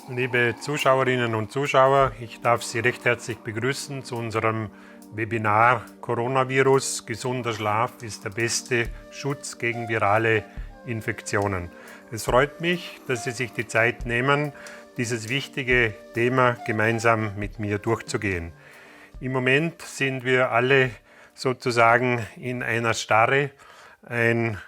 Liebe Zuschauerinnen und Zuschauer, ich darf Sie recht herzlich begrüßen zu unserem Webinar Coronavirus. Gesunder Schlaf ist der beste Schutz gegen virale Infektionen. Es freut mich, dass Sie sich die Zeit nehmen, dieses wichtige Thema gemeinsam mit mir durchzugehen. Im Moment sind wir alle sozusagen in einer Starre. Ein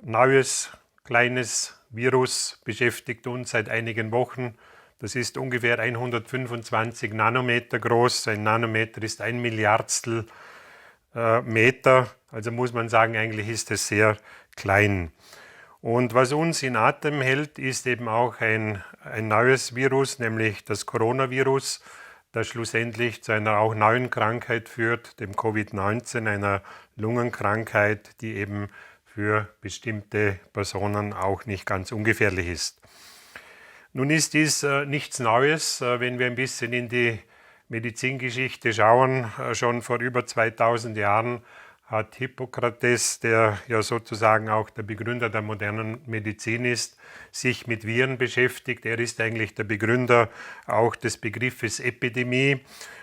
neues kleines Virus beschäftigt uns seit einigen Wochen. Das ist ungefähr 125 Nanometer groß. Ein Nanometer ist ein Milliardstel Meter. Also muss man sagen, eigentlich ist es sehr klein. Und was uns in Atem hält, ist eben auch ein neues Virus, nämlich das Coronavirus, das schlussendlich zu einer auch neuen Krankheit führt, dem Covid-19, einer Lungenkrankheit, die eben für bestimmte Personen auch nicht ganz ungefährlich ist. Nun ist dies nichts Neues, wenn wir ein bisschen in die Medizingeschichte schauen. Schon vor über 2000 Jahren hat Hippokrates, der ja sozusagen auch der Begründer der modernen Medizin ist, sich mit Viren beschäftigt. Er ist eigentlich der Begründer auch des Begriffes Epidemie.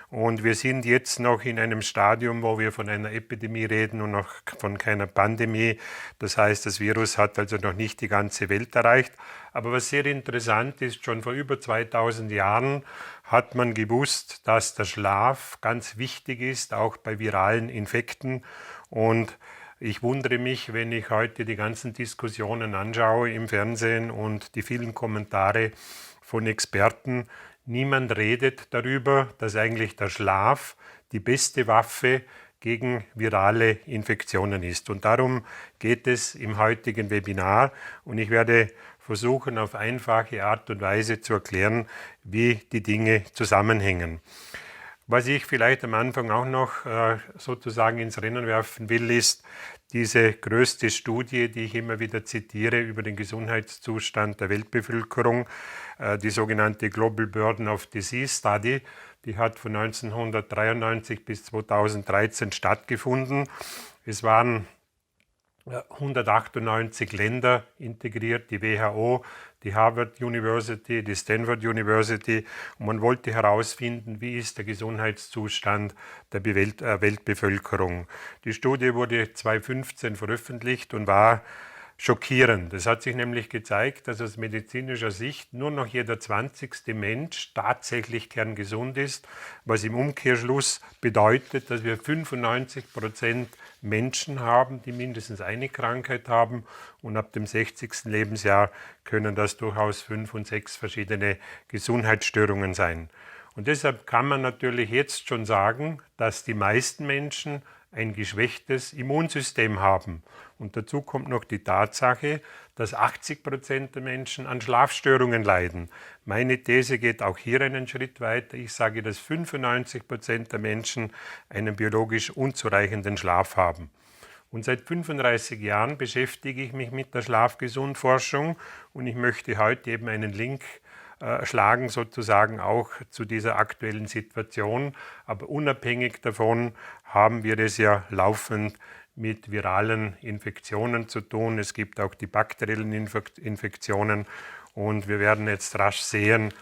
Und wir sind jetzt noch in einem Stadium, wo wir von einer Epidemie reden und noch von keiner Pandemie. Das heißt, das Virus hat also noch nicht die ganze Welt erreicht. Aber was sehr interessant ist, schon vor über 2000 Jahren hat man gewusst, dass der Schlaf ganz wichtig ist, auch bei viralen Infekten. Und ich wundere mich, wenn ich heute die ganzen Diskussionen anschaue im Fernsehen und die vielen Kommentare von Experten. Niemand redet darüber, dass eigentlich der Schlaf die beste Waffe gegen virale Infektionen ist. Und darum geht es im heutigen Webinar. Und ich werde versuchen, auf einfache Art und Weise zu erklären, wie die Dinge zusammenhängen. Was ich vielleicht am Anfang auch noch sozusagen ins Rennen werfen will, ist diese größte Studie, die ich immer wieder zitiere über den Gesundheitszustand der Weltbevölkerung, die sogenannte Global Burden of Disease Study. Die hat von 1993 bis 2013 stattgefunden. Es waren 198 Länder integriert, die WHO, die Harvard University, die Stanford University, und man wollte herausfinden, wie ist der Gesundheitszustand der Weltbevölkerung. Die Studie wurde 2015 veröffentlicht und war schockierend. Es hat sich nämlich gezeigt, dass aus medizinischer Sicht nur noch jeder 20. Mensch tatsächlich kerngesund ist, was im Umkehrschluss bedeutet, dass wir 95% Menschen haben, die mindestens eine Krankheit haben, und ab dem 60. Lebensjahr können das durchaus 5 und 6 verschiedene Gesundheitsstörungen sein. Und deshalb kann man natürlich jetzt schon sagen, dass die meisten Menschen ein geschwächtes Immunsystem haben. Und dazu kommt noch die Tatsache, dass 80% der Menschen an Schlafstörungen leiden. Meine These geht auch hier einen Schritt weiter. Ich sage, dass 95% der Menschen einen biologisch unzureichenden Schlaf haben. Und seit 35 Jahren beschäftige ich mich mit der Schlafgesundforschung und ich möchte heute eben einen Link schlagen sozusagen auch zu dieser aktuellen Situation. Aber unabhängig davon haben wir es ja laufend mit viralen Infektionen zu tun. Es gibt auch die bakteriellen Infektionen und wir werden jetzt rasch sehen,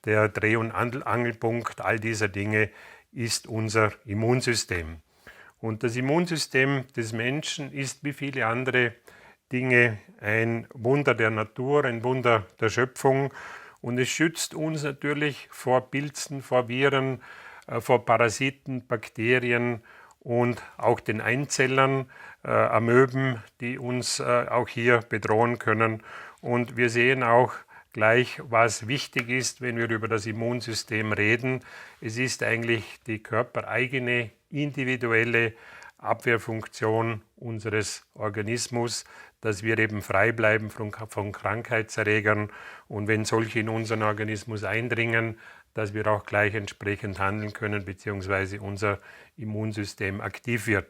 der Dreh- und Angelpunkt all dieser Dinge ist unser Immunsystem. Und das Immunsystem des Menschen ist wie viele andere Dinge ein Wunder der Natur, ein Wunder der Schöpfung. Und es schützt uns natürlich vor Pilzen, vor Viren, vor Parasiten, Bakterien und auch den Einzellern, Amöben, die uns auch hier bedrohen können. Und wir sehen auch gleich, was wichtig ist, wenn wir über das Immunsystem reden. Es ist eigentlich die körpereigene, individuelle Abwehrfunktion unseres Organismus, dass wir eben frei bleiben von Krankheitserregern und wenn solche in unseren Organismus eindringen, dass wir auch gleich entsprechend handeln können bzw. unser Immunsystem aktiv wird.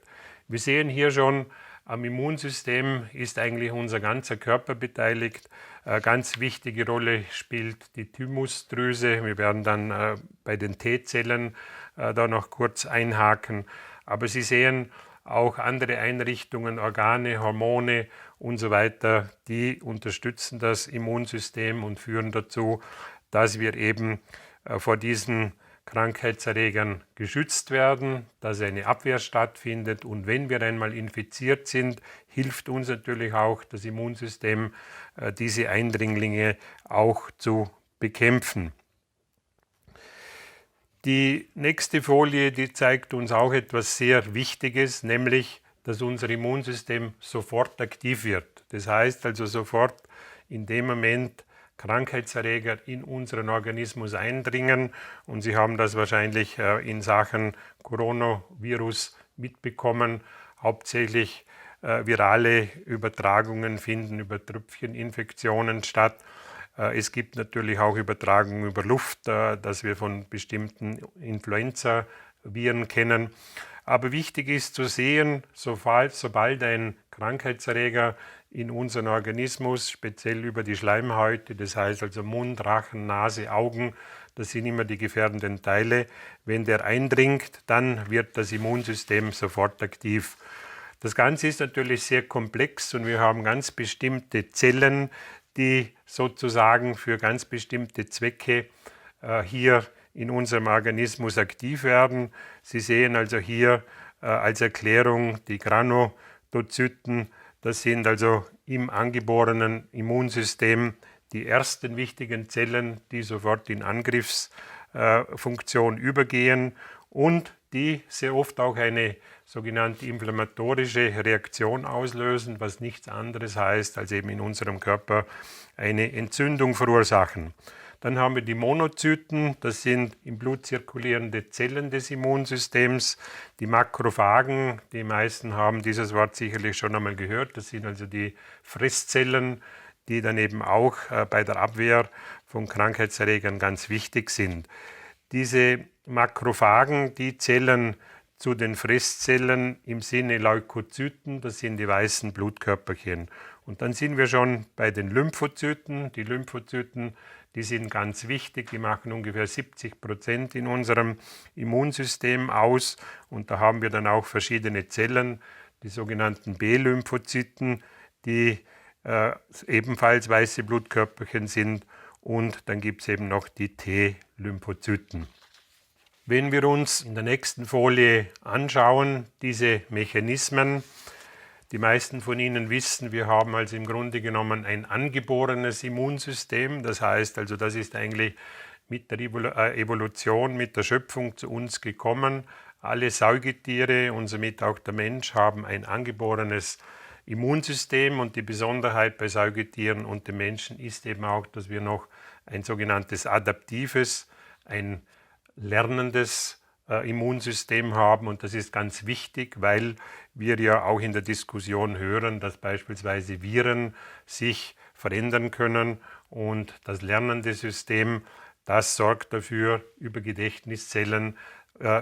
Wir sehen hier schon, am Immunsystem ist eigentlich unser ganzer Körper beteiligt. Ganz wichtige Rolle spielt die Thymusdrüse. Wir werden dann bei den T-Zellen da noch kurz einhaken. Aber Sie sehen auch andere Einrichtungen, Organe, Hormone und so weiter, die unterstützen das Immunsystem und führen dazu, dass wir eben vor diesen Krankheitserregern geschützt werden, dass eine Abwehr stattfindet und wenn wir einmal infiziert sind, hilft uns natürlich auch das Immunsystem, diese Eindringlinge auch zu bekämpfen. Die nächste Folie, die zeigt uns auch etwas sehr Wichtiges, nämlich, dass unser Immunsystem sofort aktiv wird. Das heißt also sofort in dem Moment Krankheitserreger in unseren Organismus eindringen und Sie haben das wahrscheinlich in Sachen Coronavirus mitbekommen. Hauptsächlich virale Übertragungen finden über Tröpfcheninfektionen statt. Es gibt natürlich auch Übertragungen über Luft, das wir von bestimmten Influenza-Viren kennen. Aber wichtig ist zu sehen, sobald ein Krankheitserreger in unseren Organismus, speziell über die Schleimhäute, das heißt also Mund, Rachen, Nase, Augen, das sind immer die gefährdenden Teile. Wenn der eindringt, dann wird das Immunsystem sofort aktiv. Das Ganze ist natürlich sehr komplex und wir haben ganz bestimmte Zellen, die sozusagen für ganz bestimmte Zwecke hier in unserem Organismus aktiv werden. Sie sehen also hier als Erklärung die Granulozyten. Das sind also im angeborenen Immunsystem die ersten wichtigen Zellen, die sofort in Angriffsfunktion übergehen und die sehr oft auch eine sogenannte inflammatorische Reaktion auslösen, was nichts anderes heißt, als eben in unserem Körper eine Entzündung verursachen. Dann haben wir die Monozyten, das sind im Blut zirkulierende Zellen des Immunsystems. Die Makrophagen, die meisten haben dieses Wort sicherlich schon einmal gehört, das sind also die Fresszellen, die dann eben auch bei der Abwehr von Krankheitserregern ganz wichtig sind. Diese Makrophagen, die zählen zu den Fresszellen im Sinne Leukozyten, das sind die weißen Blutkörperchen. Und dann sind wir schon bei den Lymphozyten. Die Lymphozyten, die sind ganz wichtig, die machen ungefähr 70% in unserem Immunsystem aus. Und da haben wir dann auch verschiedene Zellen, die sogenannten B-Lymphozyten, die ebenfalls weiße Blutkörperchen sind. Und dann gibt es eben noch die T-Lymphozyten. Wenn wir uns in der nächsten Folie anschauen, diese Mechanismen, die meisten von Ihnen wissen, wir haben also im Grunde genommen ein angeborenes Immunsystem. Das heißt also, das ist eigentlich mit der Evolution, mit der Schöpfung zu uns gekommen. Alle Säugetiere und somit auch der Mensch haben ein angeborenes Immunsystem und die Besonderheit bei Säugetieren und dem Menschen ist eben auch, dass wir noch ein sogenanntes adaptives, ein lernendes Immunsystem haben und das ist ganz wichtig, weil wir ja auch in der Diskussion hören, dass beispielsweise Viren sich verändern können und das lernende System, das sorgt dafür über Gedächtniszellen,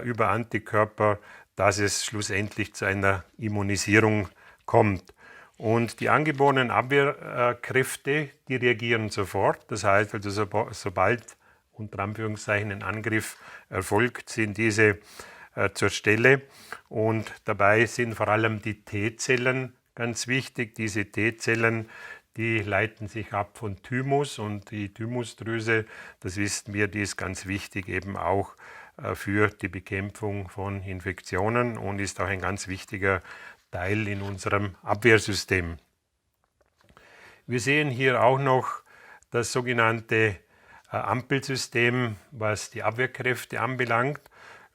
über Antikörper, dass es schlussendlich zu einer Immunisierung kommt. Und die angeborenen Abwehrkräfte, die reagieren sofort, das heißt also sobald unter Anführungszeichen ein Angriff erfolgt, sind diese zur Stelle und dabei sind vor allem die T-Zellen ganz wichtig. Diese T-Zellen, die leiten sich ab von Thymus und die Thymusdrüse, das wissen wir, die ist ganz wichtig eben auch für die Bekämpfung von Infektionen und ist auch ein ganz wichtiger Teil in unserem Abwehrsystem. Wir sehen hier auch noch das sogenannte Ampelsystem, was die Abwehrkräfte anbelangt.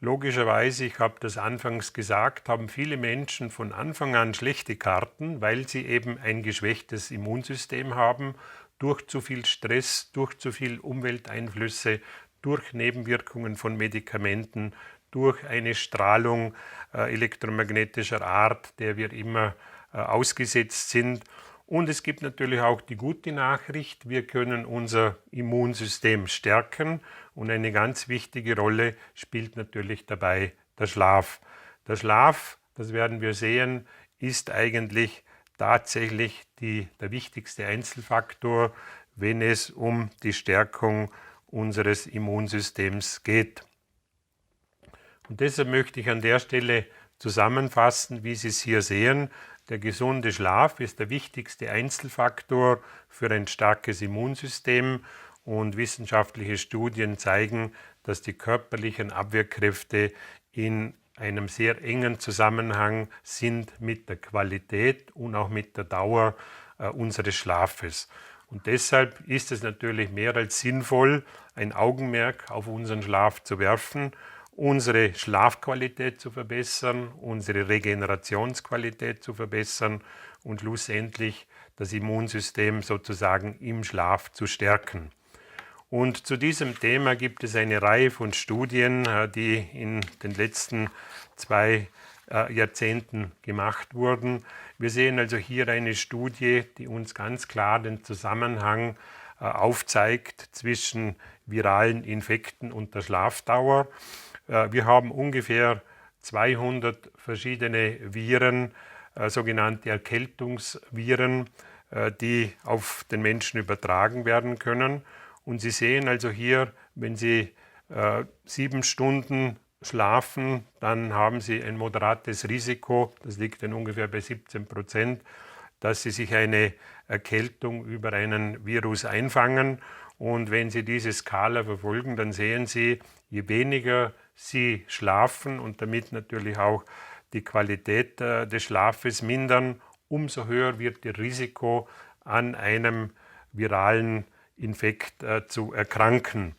Logischerweise, ich habe das anfangs gesagt, haben viele Menschen von Anfang an schlechte Karten, weil sie eben ein geschwächtes Immunsystem haben, durch zu viel Stress, durch zu viel Umwelteinflüsse, durch Nebenwirkungen von Medikamenten, durch eine Strahlung elektromagnetischer Art, der wir immer ausgesetzt sind. Und es gibt natürlich auch die gute Nachricht, wir können unser Immunsystem stärken und eine ganz wichtige Rolle spielt natürlich dabei der Schlaf. Der Schlaf, das werden wir sehen, ist eigentlich tatsächlich der wichtigste Einzelfaktor, wenn es um die Stärkung unseres Immunsystems geht. Und deshalb möchte ich an der Stelle zusammenfassen, wie Sie es hier sehen. Der gesunde Schlaf ist der wichtigste Einzelfaktor für ein starkes Immunsystem und wissenschaftliche Studien zeigen, dass die körperlichen Abwehrkräfte in einem sehr engen Zusammenhang sind mit der Qualität und auch mit der Dauer unseres Schlafes. Und deshalb ist es natürlich mehr als sinnvoll, ein Augenmerk auf unseren Schlaf zu werfen, unsere Schlafqualität zu verbessern, unsere Regenerationsqualität zu verbessern und schlussendlich das Immunsystem sozusagen im Schlaf zu stärken. Und zu diesem Thema gibt es eine Reihe von Studien, die in den letzten 2 Jahrzehnten gemacht wurden. Wir sehen also hier eine Studie, die uns ganz klar den Zusammenhang aufzeigt zwischen viralen Infekten und der Schlafdauer. Wir haben ungefähr 200 verschiedene Viren, sogenannte Erkältungsviren, die auf den Menschen übertragen werden können. Und Sie sehen also hier, wenn Sie 7 Stunden schlafen, dann haben Sie ein moderates Risiko, das liegt dann ungefähr bei 17%, dass Sie sich eine Erkältung über einen Virus einfangen. Und wenn Sie diese Skala verfolgen, dann sehen Sie, je weniger Sie schlafen und damit natürlich auch die Qualität des Schlafes mindern, umso höher wird Ihr Risiko, an einem viralen Infekt zu erkranken.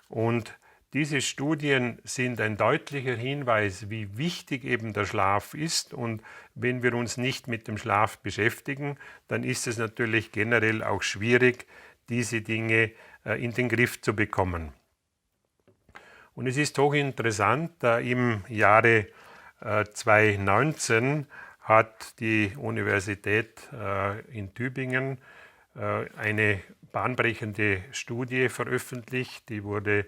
Und diese Studien sind ein deutlicher Hinweis, wie wichtig eben der Schlaf ist. Und wenn wir uns nicht mit dem Schlaf beschäftigen, dann ist es natürlich generell auch schwierig, diese Dinge in den Griff zu bekommen. Und es ist hochinteressant, im Jahre 2019 hat die Universität in Tübingen eine bahnbrechende Studie veröffentlicht, die wurde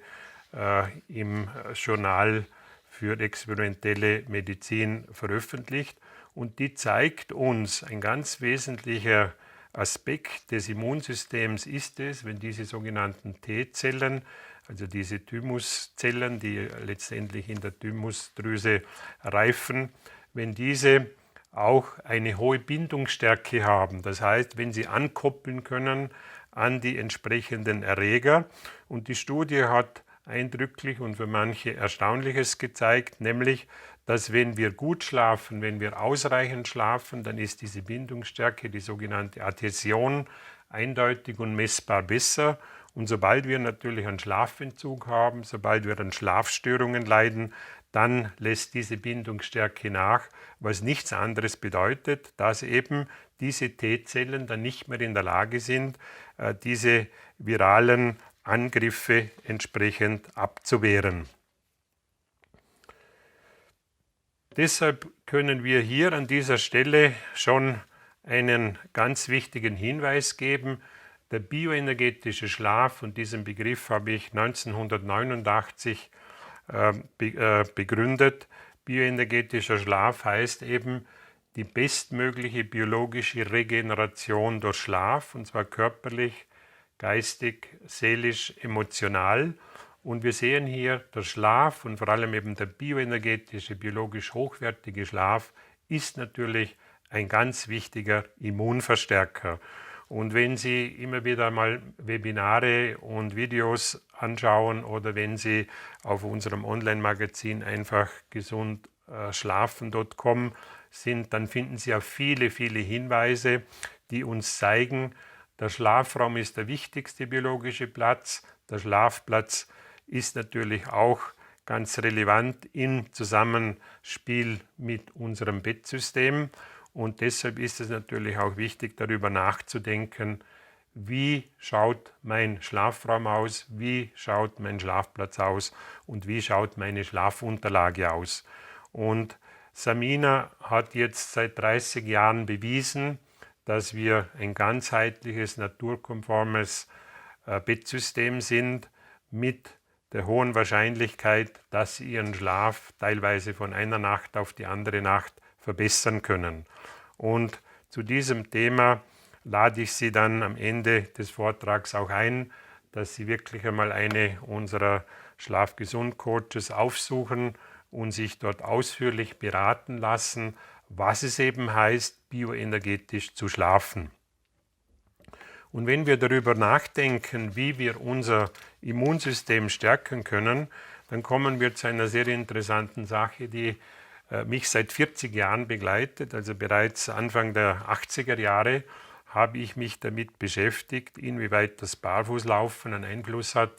im Journal für experimentelle Medizin veröffentlicht und die zeigt uns, ein ganz wesentlicher Aspekt des Immunsystems ist es, wenn diese sogenannten T-Zellen, also diese Thymuszellen, die letztendlich in der Thymusdrüse reifen, wenn diese auch eine hohe Bindungsstärke haben. Das heißt, wenn sie ankoppeln können an die entsprechenden Erreger. Und die Studie hat eindrücklich und für manche Erstaunliches gezeigt, nämlich, dass wenn wir gut schlafen, wenn wir ausreichend schlafen, dann ist diese Bindungsstärke, die sogenannte Adhäsion, eindeutig und messbar besser. Und sobald wir natürlich einen Schlafentzug haben, sobald wir an Schlafstörungen leiden, dann lässt diese Bindungsstärke nach, was nichts anderes bedeutet, dass eben diese T-Zellen dann nicht mehr in der Lage sind, diese viralen Angriffe entsprechend abzuwehren. Deshalb können wir hier an dieser Stelle schon einen ganz wichtigen Hinweis geben. Der bioenergetische Schlaf, und diesen Begriff habe ich 1989 begründet. Bioenergetischer Schlaf heißt eben die bestmögliche biologische Regeneration durch Schlaf, und zwar körperlich, geistig, seelisch, emotional. Und wir sehen hier, der Schlaf und vor allem eben der bioenergetische, biologisch hochwertige Schlaf ist natürlich ein ganz wichtiger Immunverstärker. Und wenn Sie immer wieder mal Webinare und Videos anschauen oder wenn Sie auf unserem Online-Magazin einfach gesundschlafen.com sind, dann finden Sie auch viele, viele Hinweise, die uns zeigen, der Schlafraum ist der wichtigste biologische Platz. Der Schlafplatz ist natürlich auch ganz relevant im Zusammenspiel mit unserem Bettsystem. Und deshalb ist es natürlich auch wichtig, darüber nachzudenken, wie schaut mein Schlafraum aus, wie schaut mein Schlafplatz aus und wie schaut meine Schlafunterlage aus. Und Samina hat jetzt seit 30 Jahren bewiesen, dass wir ein ganzheitliches, naturkonformes Bettsystem sind mit der hohen Wahrscheinlichkeit, dass sie ihren Schlaf teilweise von einer Nacht auf die andere Nacht verbessern können. Und zu diesem Thema lade ich Sie dann am Ende des Vortrags auch ein, dass Sie wirklich einmal eine unserer Schlafgesund-Coaches aufsuchen und sich dort ausführlich beraten lassen, was es eben heißt, bioenergetisch zu schlafen. Und wenn wir darüber nachdenken, wie wir unser Immunsystem stärken können, dann kommen wir zu einer sehr interessanten Sache, die mich seit 40 Jahren begleitet. Also bereits Anfang der 80er Jahre habe ich mich damit beschäftigt, inwieweit das Barfußlaufen einen Einfluss hat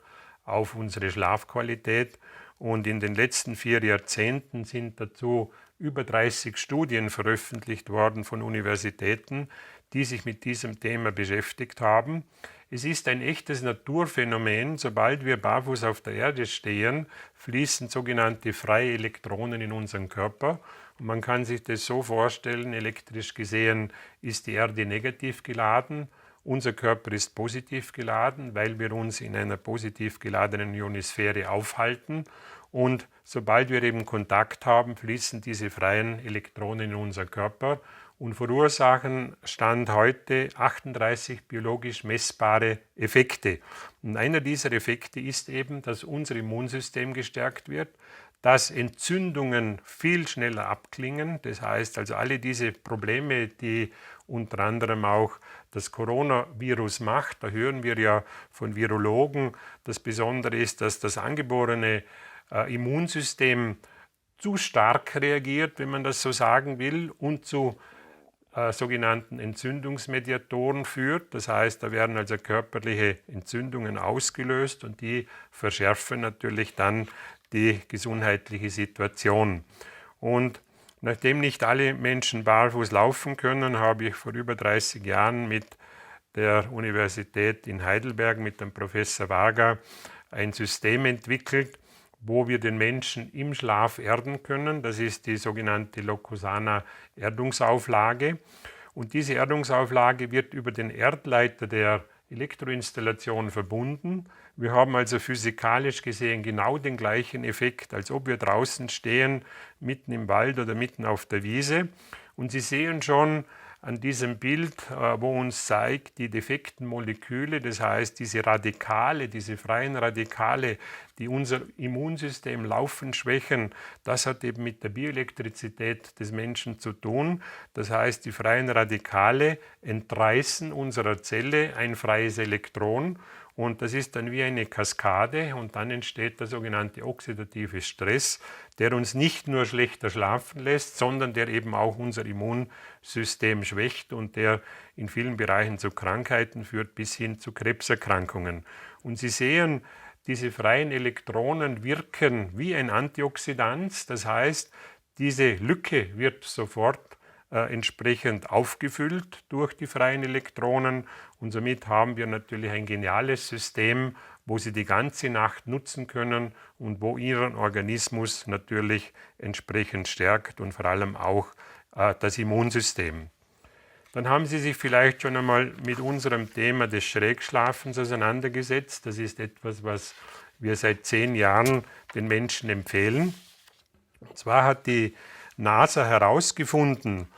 auf unsere Schlafqualität. Und in den letzten 4 Jahrzehnten sind dazu über 30 Studien veröffentlicht worden von Universitäten, die sich mit diesem Thema beschäftigt haben. Es ist ein echtes Naturphänomen. Sobald wir barfuß auf der Erde stehen, fließen sogenannte freie Elektronen in unseren Körper. Und man kann sich das so vorstellen, elektrisch gesehen ist die Erde negativ geladen. Unser Körper ist positiv geladen, weil wir uns in einer positiv geladenen Ionosphäre aufhalten. Und sobald wir eben Kontakt haben, fließen diese freien Elektronen in unser Körper und verursachen Stand heute 38 biologisch messbare Effekte. Und einer dieser Effekte ist eben, dass unser Immunsystem gestärkt wird, dass Entzündungen viel schneller abklingen. Das heißt also, alle diese Probleme, die unter anderem auch das Coronavirus macht, da hören wir ja von Virologen, das Besondere ist, dass das angeborene Immunsystem zu stark reagiert, wenn man das so sagen will, und zu sogenannten Entzündungsmediatoren führt. Das heißt, da werden also körperliche Entzündungen ausgelöst und die verschärfen natürlich dann die gesundheitliche Situation. Und nachdem nicht alle Menschen barfuß laufen können, habe ich vor über 30 Jahren mit der Universität in Heidelberg, mit dem Professor Varga, ein System entwickelt, wo wir den Menschen im Schlaf erden können. Das ist die sogenannte Locusana-Erdungsauflage. Und diese Erdungsauflage wird über den Erdleiter der Elektroinstallation verbunden. Wir haben also physikalisch gesehen genau den gleichen Effekt, als ob wir draußen stehen, mitten im Wald oder mitten auf der Wiese. Und Sie sehen schon an diesem Bild, wo uns zeigt, die defekten Moleküle, das heißt diese Radikale, diese freien Radikale, die unser Immunsystem laufend schwächen, das hat eben mit der Bioelektrizität des Menschen zu tun. Das heißt, die freien Radikale entreißen unserer Zelle ein freies Elektron. Und das ist dann wie eine Kaskade und dann entsteht der sogenannte oxidative Stress, der uns nicht nur schlechter schlafen lässt, sondern der eben auch unser Immunsystem schwächt und der in vielen Bereichen zu Krankheiten führt, bis hin zu Krebserkrankungen. Und Sie sehen, diese freien Elektronen wirken wie ein Antioxidant, das heißt, diese Lücke wird sofort entsprechend aufgefüllt durch die freien Elektronen und somit haben wir natürlich ein geniales System, wo Sie die ganze Nacht nutzen können und wo Ihren Organismus natürlich entsprechend stärkt und vor allem auch das Immunsystem. Dann haben Sie sich vielleicht schon einmal mit unserem Thema des Schrägschlafens auseinandergesetzt. Das ist etwas, was wir seit 10 Jahren den Menschen empfehlen. Und zwar hat die NASA herausgefunden,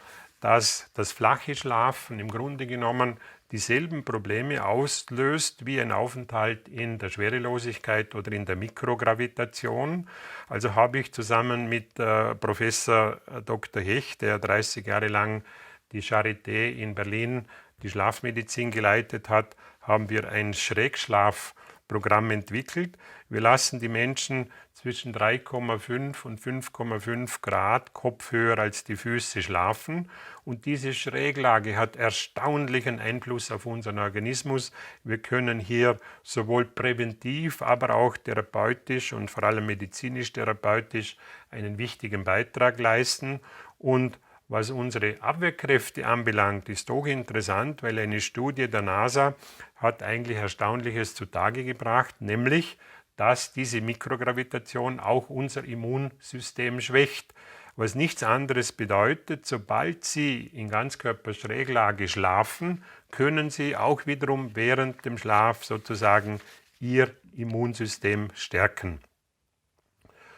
dass das flache Schlafen im Grunde genommen dieselben Probleme auslöst wie ein Aufenthalt in der Schwerelosigkeit oder in der Mikrogravitation. Also habe ich zusammen mit Professor Dr. Hecht, der 30 Jahre lang die Charité in Berlin die Schlafmedizin geleitet hat, haben wir ein Schrägschlafprogramm entwickelt. Wir lassen die Menschen zwischen 3,5 und 5,5 Grad kopfhöher als die Füße schlafen. Und diese Schräglage hat erstaunlichen Einfluss auf unseren Organismus. Wir können hier sowohl präventiv, aber auch therapeutisch und vor allem medizinisch-therapeutisch einen wichtigen Beitrag leisten. Und was unsere Abwehrkräfte anbelangt, ist hochinteressant, weil eine Studie der NASA hat eigentlich Erstaunliches zutage gebracht, nämlich, dass diese Mikrogravitation auch unser Immunsystem schwächt. Was nichts anderes bedeutet, sobald Sie in Ganzkörperschräglage schlafen, können Sie auch wiederum während dem Schlaf sozusagen Ihr Immunsystem stärken.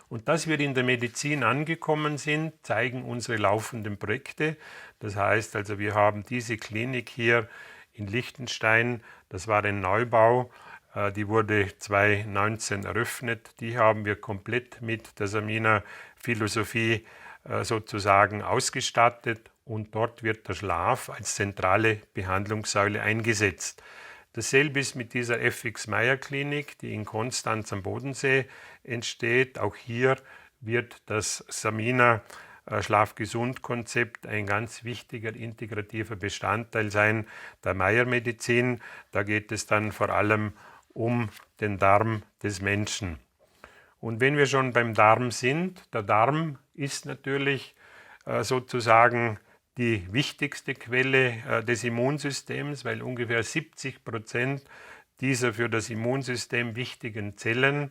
Und dass wir in der Medizin angekommen sind, zeigen unsere laufenden Projekte. Das heißt also, wir haben diese Klinik hier in Liechtenstein, das war ein Neubau, die wurde 2019 eröffnet. Die haben wir komplett mit der Samina-Philosophie sozusagen ausgestattet und dort wird der Schlaf als zentrale Behandlungssäule eingesetzt. Dasselbe ist mit dieser FX-Meyer-Klinik, die in Konstanz am Bodensee entsteht. Auch hier wird das Samina Schlafgesund-Konzept ein ganz wichtiger integrativer Bestandteil sein der Meyer-Medizin. Da geht es dann vor allem um den Darm des Menschen. Und wenn wir schon beim Darm sind, der Darm ist natürlich sozusagen die wichtigste Quelle des Immunsystems, weil ungefähr 70% dieser für das Immunsystem wichtigen Zellen,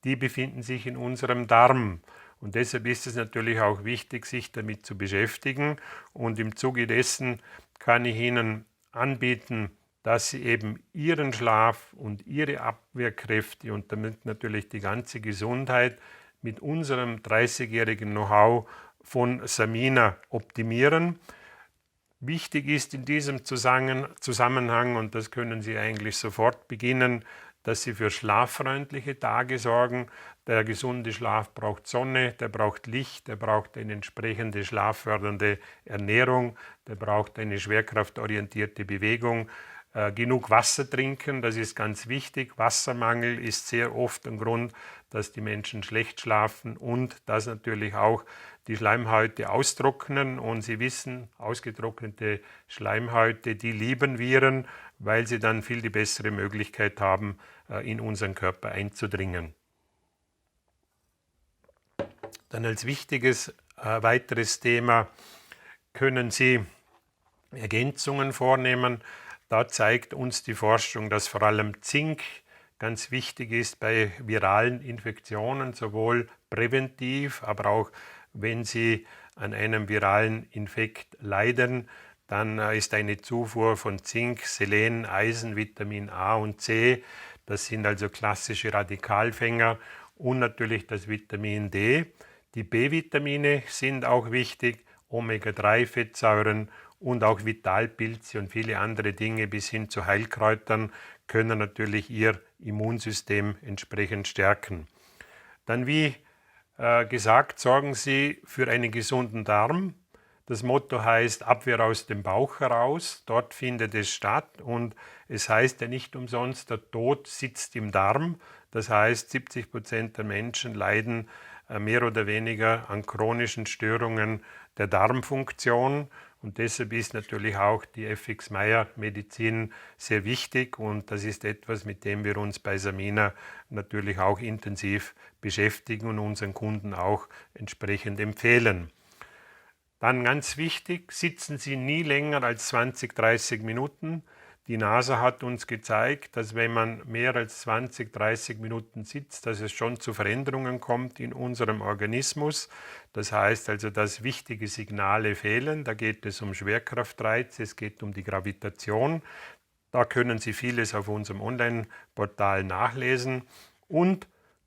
die befinden sich in unserem Darm. Und deshalb ist es natürlich auch wichtig, sich damit zu beschäftigen. Und im Zuge dessen kann ich Ihnen anbieten, dass Sie eben Ihren Schlaf und Ihre Abwehrkräfte und damit natürlich die ganze Gesundheit mit unserem 30-jährigen Know-how von Samina optimieren. Wichtig ist in diesem Zusammenhang, und das können Sie eigentlich sofort beginnen, dass Sie für schlaffreundliche Tage sorgen. Der gesunde Schlaf braucht Sonne, der braucht Licht, der braucht eine entsprechende schlaffördernde Ernährung, der braucht eine schwerkraftorientierte Bewegung. Genug Wasser trinken, das ist ganz wichtig. Wassermangel ist sehr oft ein Grund, dass die Menschen schlecht schlafen und dass natürlich auch die Schleimhäute austrocknen. Und Sie wissen, ausgetrocknete Schleimhäute, die lieben Viren, weil sie dann viel die bessere Möglichkeit haben, in unseren Körper einzudringen. Dann als wichtiges weiteres Thema können Sie Ergänzungen vornehmen. Da zeigt uns die Forschung, dass vor allem Zink ganz wichtig ist bei viralen Infektionen, sowohl präventiv, aber auch wenn Sie an einem viralen Infekt leiden, dann ist eine Zufuhr von Zink, Selen, Eisen, Vitamin A und C, das sind also klassische Radikalfänger, und natürlich das Vitamin D. Die B-Vitamine sind auch wichtig, Omega-3-Fettsäuren und auch Vitalpilze und viele andere Dinge bis hin zu Heilkräutern können natürlich Ihr Immunsystem entsprechend stärken. Dann wie gesagt, sorgen Sie für einen gesunden Darm. Das Motto heißt Abwehr aus dem Bauch heraus. Dort findet es statt und es heißt ja nicht umsonst, der Tod sitzt im Darm. Das heißt, 70% der Menschen leiden mehr oder weniger an chronischen Störungen der Darmfunktion. Und deshalb ist natürlich auch die FX-Meyer-Medizin sehr wichtig und das ist etwas, mit dem wir uns bei Samina natürlich auch intensiv beschäftigen und unseren Kunden auch entsprechend empfehlen. Dann ganz wichtig, sitzen Sie nie länger als 20, 30 Minuten. Die NASA hat uns gezeigt, dass wenn man mehr als 20, 30 Minuten sitzt, dass es schon zu Veränderungen kommt in unserem Organismus. Das heißt also, dass wichtige Signale fehlen. Da geht es um Schwerkraftreize, es geht um die Gravitation. Da können Sie vieles auf unserem Online-Portal nachlesen. Und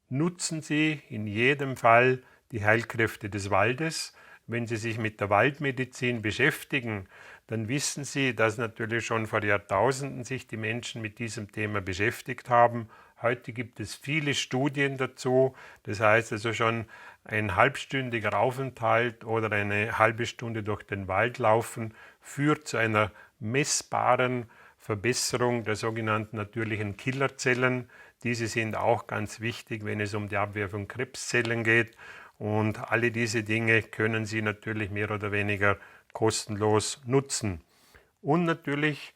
nutzen Sie in jedem Fall die Heilkräfte des Waldes. Wenn Sie sich mit der Waldmedizin beschäftigen, dann wissen Sie, dass natürlich schon vor Jahrtausenden sich die Menschen mit diesem Thema beschäftigt haben. Heute gibt es viele Studien dazu. Das heißt also schon ein halbstündiger Aufenthalt oder eine halbe Stunde durch den Wald laufen führt zu einer messbaren Verbesserung der sogenannten natürlichen Killerzellen. Diese sind auch ganz wichtig, wenn es um die Abwehr von Krebszellen geht. Und alle diese Dinge können Sie natürlich mehr oder weniger kostenlos nutzen. Und natürlich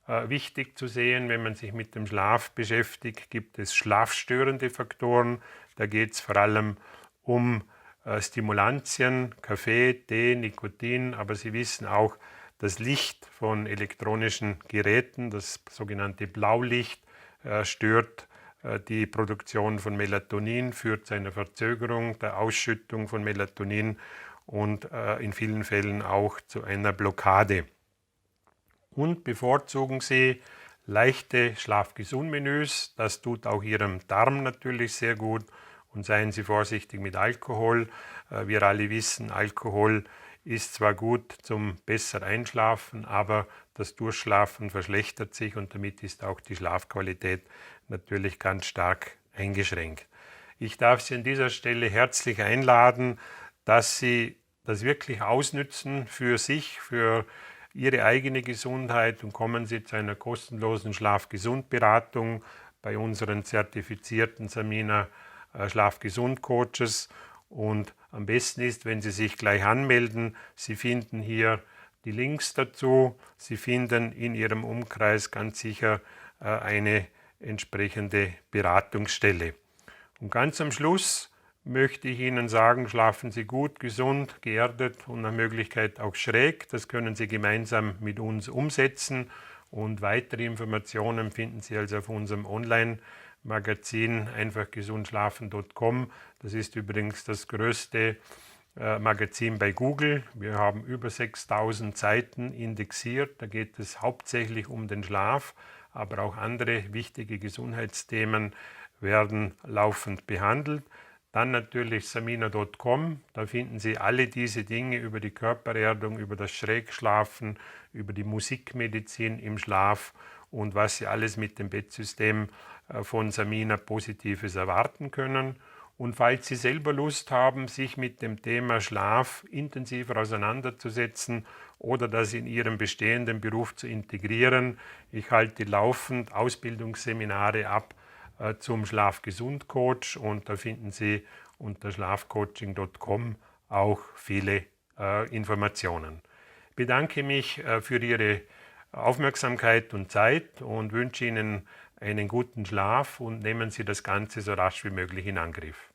wichtig zu sehen, wenn man sich mit dem Schlaf beschäftigt, gibt es schlafstörende Faktoren. Da geht es vor allem um Stimulantien, Kaffee, Tee, Nikotin, aber Sie wissen auch, das Licht von elektronischen Geräten, das sogenannte Blaulicht, stört die Produktion von Melatonin, führt zu einer Verzögerung der Ausschüttung von Melatonin und in vielen Fällen auch zu einer Blockade. Und bevorzugen Sie leichte Schlafgesundmenüs. Das tut auch Ihrem Darm natürlich sehr gut. Und seien Sie vorsichtig mit Alkohol. Wir alle wissen, Alkohol ist zwar gut zum besser Einschlafen, aber das Durchschlafen verschlechtert sich und damit ist auch die Schlafqualität natürlich ganz stark eingeschränkt. Ich darf Sie an dieser Stelle herzlich einladen, dass Sie das wirklich ausnützen für sich, für Ihre eigene Gesundheit und kommen Sie zu einer kostenlosen Schlafgesund-Beratung bei unseren zertifizierten Samina Schlafgesund-Coaches. Und am besten ist, wenn Sie sich gleich anmelden. Sie finden hier die Links dazu. Sie finden in Ihrem Umkreis ganz sicher eine entsprechende Beratungsstelle. Und ganz am Schluss möchte ich Ihnen sagen, schlafen Sie gut, gesund, geerdet und nach Möglichkeit auch schräg. Das können Sie gemeinsam mit uns umsetzen. Und weitere Informationen finden Sie also auf unserem Online-Magazin einfachgesundschlafen.com. Das ist übrigens das größte Magazin bei Google. Wir haben über 6000 Seiten indexiert. Da geht es hauptsächlich um den Schlaf, aber auch andere wichtige Gesundheitsthemen werden laufend behandelt. Dann natürlich samina.com, da finden Sie alle diese Dinge über die Körpererdung, über das Schrägschlafen, über die Musikmedizin im Schlaf und was Sie alles mit dem Bettsystem von Samina Positives erwarten können. Und falls Sie selber Lust haben, sich mit dem Thema Schlaf intensiver auseinanderzusetzen oder das in Ihrem bestehenden Beruf zu integrieren, ich halte laufend Ausbildungsseminare ab zum Schlafgesund-Coach und da finden Sie unter schlafcoaching.com auch viele Informationen. Ich bedanke mich für Ihre Aufmerksamkeit und Zeit und wünsche Ihnen einen guten Schlaf und nehmen Sie das Ganze so rasch wie möglich in Angriff.